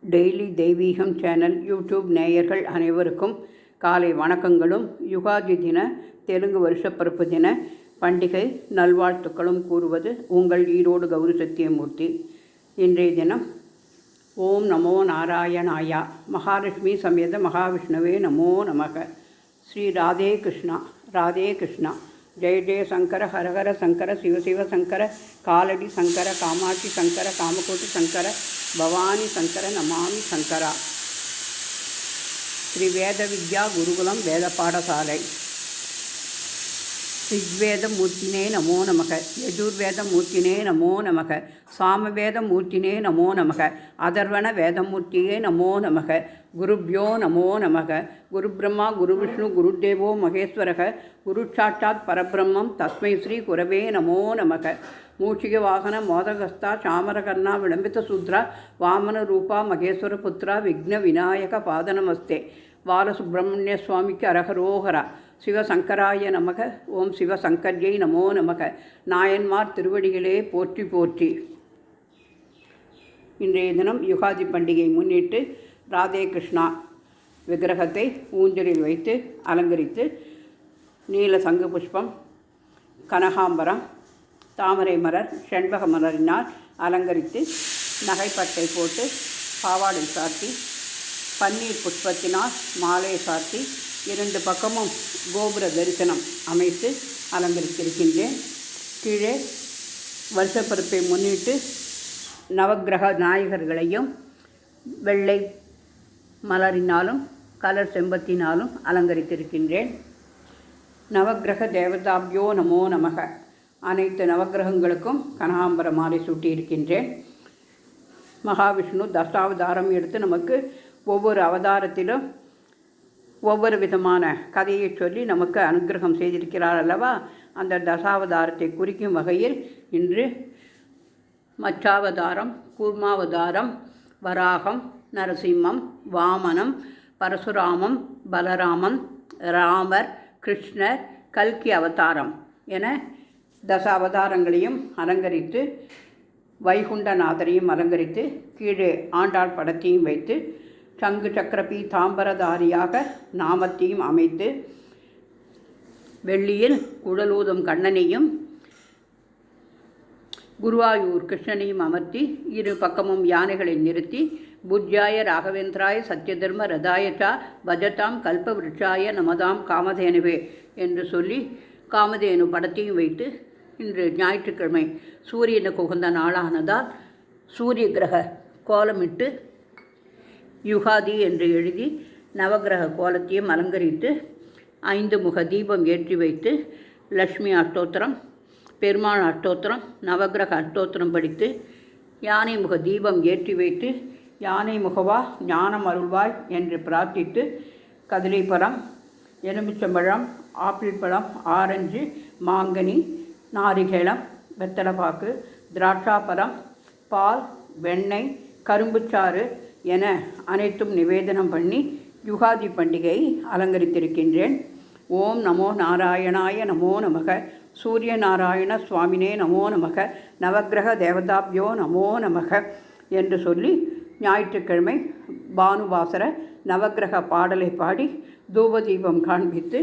Daily தெய்வீகம் channel YouTube நேயர்கள் அனைவருக்கும் காலை வணக்கங்களும் யுகாதி தின தெலுங்கு வருஷப்பிறப்பு தின பண்டிகை நல்வாழ்த்துக்களும் கூறுவது உங்கள் ஈரோடு கௌரி சத்தியமூர்த்தி. இன்றைய தினம் ஓம் நமோ நாராயணாயா மகாலட்சுமி சமேத மகாவிஷ்ணுவே நமோ நமக. ஸ்ரீ ராதே கிருஷ்ணா ராதே கிருஷ்ணா. ஜெய ஜெய சங்கர ஹரஹர சங்கர சிவசிவ சங்கர காலடி சங்கர காமாட்சி சங்கர காமகோட்டி சங்கர பவானி சங்கர நமாமி சங்கரா. ஸ்ரீ வேத வித்யா குருகுலம் வேத பாடசாலை. ரிக்வேத மூர்த்தினே நமோ நமக, யஜுர்வேத மூர்த்தினே நமோ நமக, சாமவேத மூர்த்தினே நமோ நமக, அதர்வண வேதமூர்த்தியே நமோ நமக, குருப்யோ நமோ நமக. குரு பிரம்மா குரு விஷ்ணு குருதேவோ மகேஸ்வரக, குரு சாட்சாத் பரபிரம்மம் தஸ்மை ஸ்ரீ குரவே நமோ நமக. மூஷிக வாகன மோதகஸ்தா சாமரகர்ணா விளம்பித சூத்ரா வாமன ரூபா மகேஸ்வர புத்ரா விக்ன விநாயக பாதனமஸ்தே. பாலசுப்ரமணிய சுவாமிக்கு அரகரோகரா. சிவசங்கராய நமக. ஓம் சிவசங்கர்யை நமோ நமக. நாயன்மார் திருவடிகளே போற்றி போற்றி. இன்றைய தினம் யுகாதி பண்டிகை முன்னிட்டு ராதே கிருஷ்ணா விக்கிரகத்தை ஊஞ்சலில் வைத்து அலங்கரித்து நீல சங்கு புஷ்பம், கனகாம்பரம், தாமரை மலர், செண்பக மலரினால் அலங்கரித்து நகைப்பட்டை போட்டு பாவாடை சாத்தி பன்னீர் புஷ்பத்தினால் மாலை சாத்தி இரண்டு பக்கமும் கோபுர தரிசனம் அமைத்து அலங்கரித்திருக்கின்றேன். கீழே வருஷப்பிறப்பை முன்னிட்டு நவக்கிரக நாயகர்களையும் வெள்ளை மலரினாலும் கலர் செம்பத்தினாலும் அலங்கரித்திருக்கின்றேன். நவக்கிரக தேவதாபியோ நமோ நமக. அனைத்து நவக்கிரகங்களுக்கும் கனகாம்பர மாலை சூட்டியிருக்கின்றேன். மகாவிஷ்ணு தசாவதாரம் எடுத்து நமக்கு ஒவ்வொரு அவதாரத்திலும் ஒவ்வொரு விதமான கதையை சொல்லி நமக்கு அனுகிரகம் செய்திருக்கிறார் அல்லவா. அந்த தசாவதாரத்தை குறிக்கும் வகையில் இன்று மச்சாவதாரம், கூர்மாவதாரம், வராகம், நரசிம்மம், வாமனம், பரசுராமம், பலராமன், ராமர், கிருஷ்ணர், கல்கி அவதாரம் என தசாவதாரங்களையும் அலங்கரித்து வைகுண்டநாதரையும் அலங்கரித்து கீழே ஆண்டாள் படத்தையும் வைத்து சங்கு சக்கர பீதாம்பரதாரியாக நாமத்தையும் அமைத்து வெள்ளியில் குழலூதும் கண்ணனையும் குருவாயூர் கிருஷ்ணனையும் அமர்த்தி இரு பக்கமும் யானைகளை நிறுத்தி புஜ்யாய ராகவேந்திராய சத்யதர்ம ரதாயச்சா பஜதாம் கல்ப விருட்சாய நமதாம் காமதேனுவே என்று சொல்லி காமதேனு படத்தையும் வைத்து இன்று ஞாயிற்றுக்கிழமை சூரியனுக்கு உகந்த நாளானதால் சூரிய கிரக கோலமிட்டு யுகாதி என்று எழுதி நவகிரக கோலத்தையும் அலங்கரித்து 5 முக தீபம் ஏற்றி வைத்து லக்ஷ்மி அஷ்டோத்திரம், பெருமாள் அஷ்டோத்திரம், நவகிரக அஷ்டோத்திரம் படித்து யானை முக தீபம் ஏற்றி வைத்து யானை முகவா ஞானம் அருள்வாய் என்று பிரார்த்தித்து கதிரைப்பழம், எலுமிச்சம்பழம், ஆப்பிள் பழம், ஆரஞ்சு, மாங்கனி, நாரிகேளம், வெத்தலைப்பாக்கு, திராட்சாப்பழம், பால், வெண்ணெய், கரும்புச்சாறு என அனைத்தும் நிவேதனம் பண்ணி யுகாதி பண்டிகையை அலங்கரித்திருக்கின்றேன். ஓம் நமோ நாராயணாய நமோ நமக. சூரிய நாராயண சுவாமினே நமோ நமக. நவக்கிரக தேவதாபியோ நமோ நமக என்று சொல்லி ஞாயிற்றுக்கிழமை பானுவாசர நவக்கிரக பாடலை பாடி தூபதீபம் காண்பித்து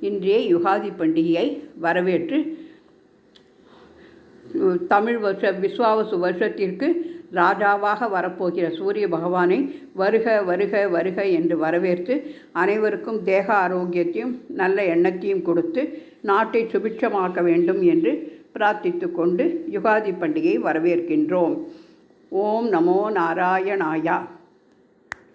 இன்றைய யுகாதி பண்டிகையை வரவேற்று தமிழ் விஸ்வாவசு வருஷத்திற்கு ராஜாவாக வரப்போகிற சூரிய பகவானை வருக வருக வருக என்று வரவேற்று அனைவருக்கும் தேக ஆரோக்கியத்தையும் நல்ல எண்ணத்தையும் கொடுத்து நாட்டை சுபிட்சமாக்க வேண்டும் என்று பிரார்த்தித்து கொண்டு யுகாதி பண்டிகையை வரவேற்கின்றோம். ஓம் நமோ நாராயணாயா.